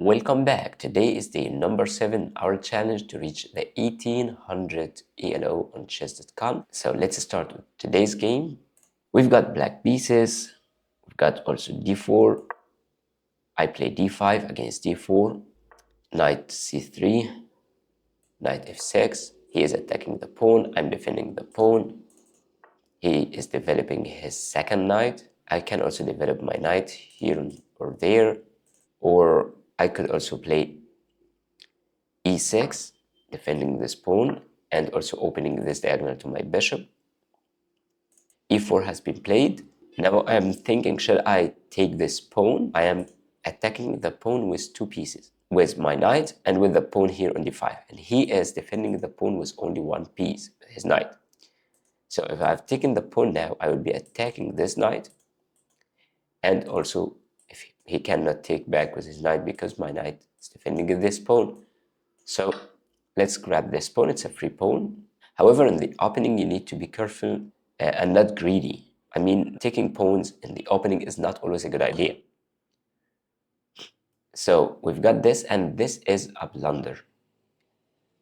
Welcome back. Today is day number 7, our challenge to reach the 1800 ELO on chess.com. So let's start with today's game. We've got black pieces. We've got also d4. I play d5 against d4. Knight c3. Knight f6. He is attacking the pawn. I'm defending the pawn. He is developing his second knight. I can also develop my knight here or there. Or I could also play e6, defending this pawn and also opening this diagonal to my bishop. e4 has been played. Now I'm thinking, should I take this pawn? I am attacking the pawn with two pieces, with my knight and with the pawn here on d5. And he is defending the pawn with only one piece, his knight. So if I've taken the pawn now, I will be attacking this knight. And also, if he cannot take back with his knight because my knight is defending this pawn. So let's grab this pawn. It's a free pawn. However, in the opening, you need to be careful and not greedy. I mean, taking pawns in the opening is not always a good idea. So we've got this, and this is a blunder.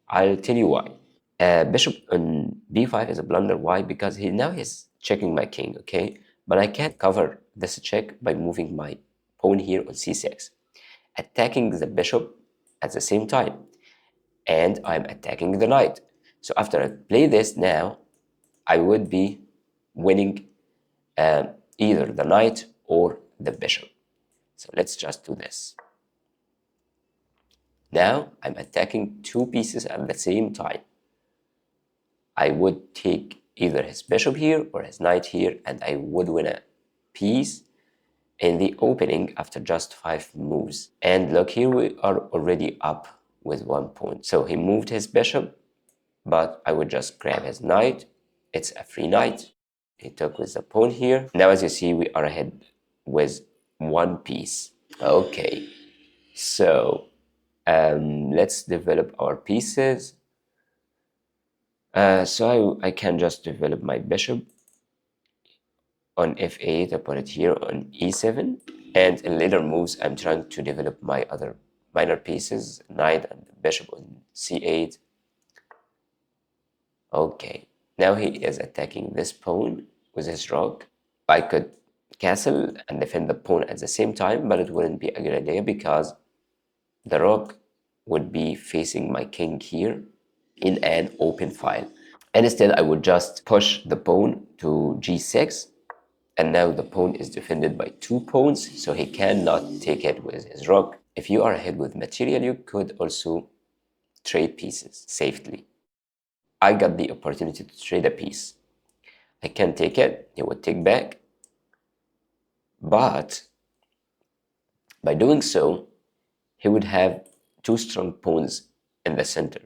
I'll tell you why. Bishop on b5 is a blunder. Why? Because he's checking my king, okay? But I can't cover this check by moving my pawn here on c6, attacking the bishop at the same time. And I'm attacking the knight. So after I play this now, I would be winning either the knight or the bishop. So let's just do this. Now I'm attacking two pieces at the same time. I would take either his bishop here or his knight here, and I would win a piece in the opening after just 5 moves. And look, here we are already up with 1 point. So he moved his bishop, but I would just grab his knight. It's a free knight. He took with the pawn here. Now, as you see, we are ahead with 1 piece. Okay, so let's develop our pieces. So I can just develop my bishop on f8. I put it here on e7. And in later moves, I'm trying to develop my other minor pieces, knight and bishop on c8. Okay, now he is attacking this pawn with his rook. I could castle and defend the pawn at the same time, but it wouldn't be a good idea because the rook would be facing my king here in an open file. And instead, I would just push the pawn to g6. And now the pawn is defended by 2 pawns, so he cannot take it with his rook. If you are ahead with material, you could also trade pieces safely. I got the opportunity to trade a piece. I can take it, he would take back. But by doing so, he would have 2 strong pawns in the center.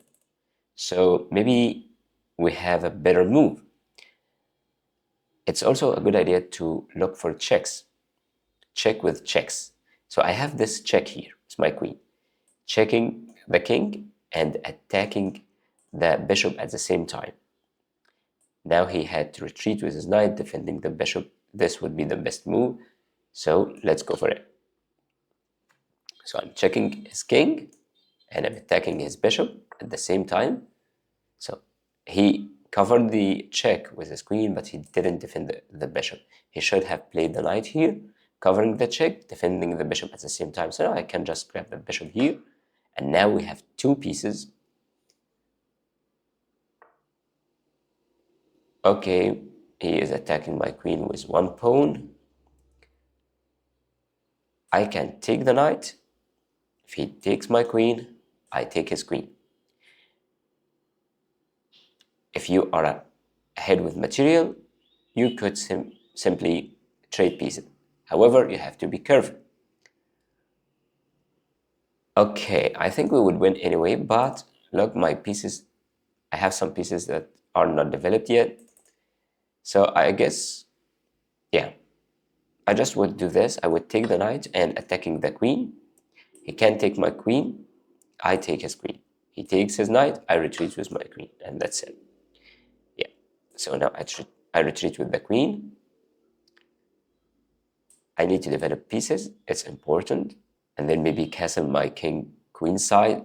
So maybe we have a better move. It's also a good idea to look for checks. Check with checks. So I have this check here. It's my queen. Checking the king and attacking the bishop at the same time. Now he had to retreat with his knight, defending the bishop. This would be the best move. So let's go for it. So I'm checking his king and I'm attacking his bishop at the same time. So he covered the check with his queen, but he didn't defend the bishop. He should have played the knight here, covering the check, defending the bishop at the same time. So now I can just grab the bishop here. And now we have 2 pieces. Okay, he is attacking my queen with 1 pawn. I can take the knight. If he takes my queen, I take his queen. If you are ahead with material, you could simply trade pieces. However, you have to be careful. Okay, I think we would win anyway, but look, my pieces, I have some pieces that are not developed yet. So I guess, yeah, I just would do this. I would take the knight and attacking the queen. He can't take my queen. I take his queen. He takes his knight. I retreat with my queen, and that's it. Yeah. So now I retreat with the queen. I need to develop pieces. It's important. and then maybe castle my king queen side.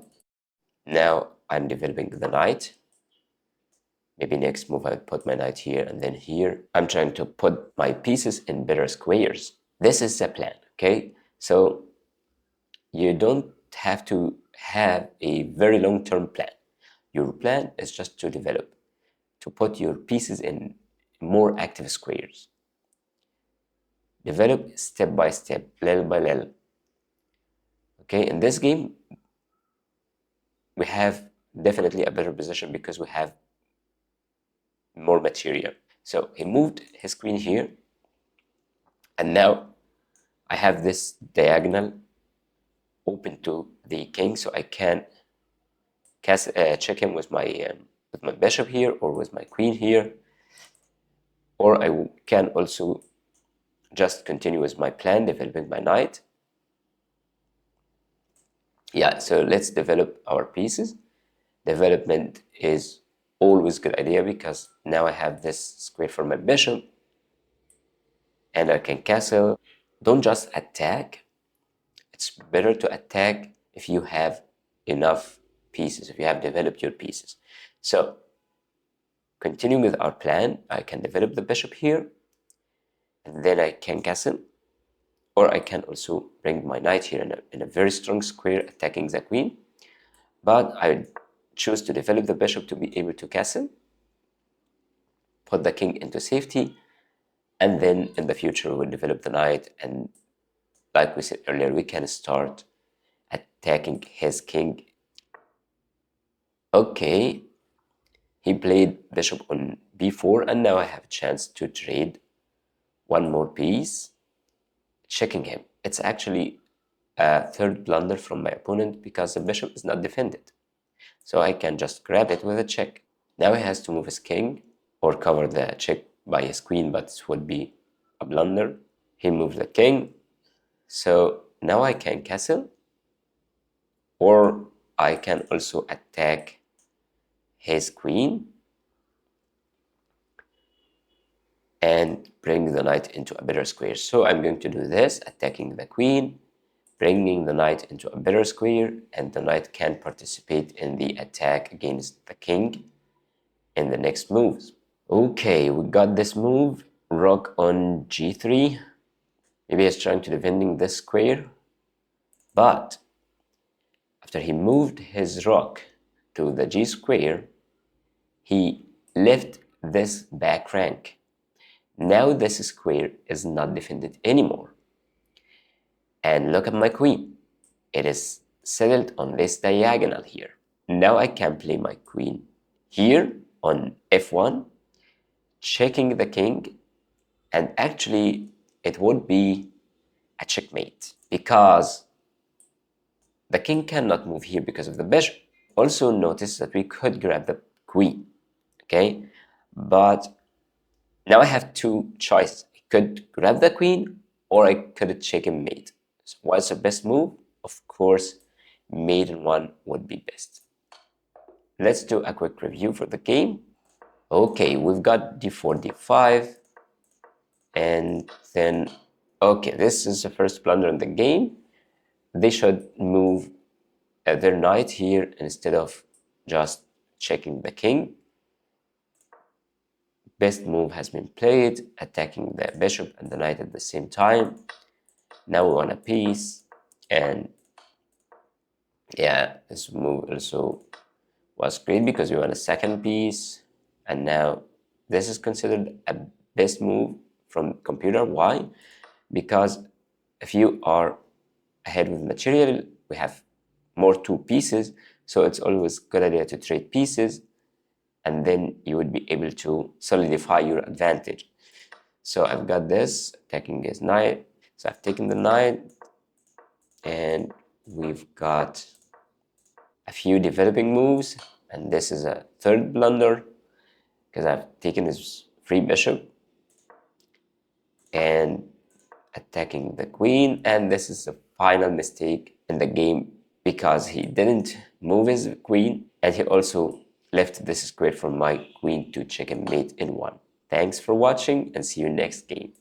Now I'm developing the knight. Maybe next move I put my knight here and then here. I'm trying to put my pieces in better squares. This is the plan, okay? So you don't have to have a very long-term plan. Your plan is just to develop, to put your pieces in more active squares. Develop step by step, little by little. Okay, in this game, we have definitely a better position because we have more material. So he moved his queen here, and now I have this diagonal open to the king, so I can check him with my bishop here or with my queen here, or I can also just continue with my plan, developing my knight. Yeah, so let's develop our pieces. Development is always a good idea because now I have this square for my bishop and I can castle. Don't just attack. It's better to attack if you have enough pieces, if you have developed your pieces. So continuing with our plan, I can develop the bishop here and then I can castle, or I can also bring my knight here in a very strong square attacking the queen. But I choose to develop the bishop to be able to castle, put the king into safety, and then in the future we'll develop the knight, and like we said earlier, we can start attacking his king. Okay, he played bishop on b4, and now I have a chance to trade one more piece, checking him. It's actually a third blunder from my opponent because the bishop is not defended. So I can just grab it with a check. Now he has to move his king or cover the check by his queen, but it would be a blunder. He moved the king. So now I can castle, or I can also attack his queen and bring the knight into a better square. So I'm going to do this, attacking the queen, bringing the knight into a better square, and the knight can participate in the attack against the king in the next moves. Okay, we got this move, rook on g3. Maybe he's trying to defending this square, but after he moved his rook to the g square, he left this back rank. Now this square is not defended anymore. And look at my queen. It is settled on this diagonal here. Now I can play my queen here on f1, checking the king, and actually it would be a checkmate because the king cannot move here because of the bishop. Also notice that we could grab the queen, okay? But now I have two choices. I could grab the queen or I could check and mate. So what's the best move? Of course, mate in one would be best. Let's do a quick review for the game. Okay, we've got d4, d5, and then, okay, this is the first blunder in the game. They should move their knight here instead of just checking the king. Best move has been played, attacking the bishop and the knight at the same time. Now we want a piece, and yeah, this move also was great because we want a second piece, and now this is considered a best move from computer. Why? Because if you are ahead with material, we have more two pieces, so it's always a good idea to trade pieces, and then you would be able to solidify your advantage. So I've got this, attacking his knight. So I've taken the knight, and we've got a few developing moves, and this is a third blunder because I've taken his free bishop and attacking the queen, and this is the final mistake in the game because he didn't move his queen, and he also left this square for my queen to check and mate in one. Thanks for watching, and see you next game.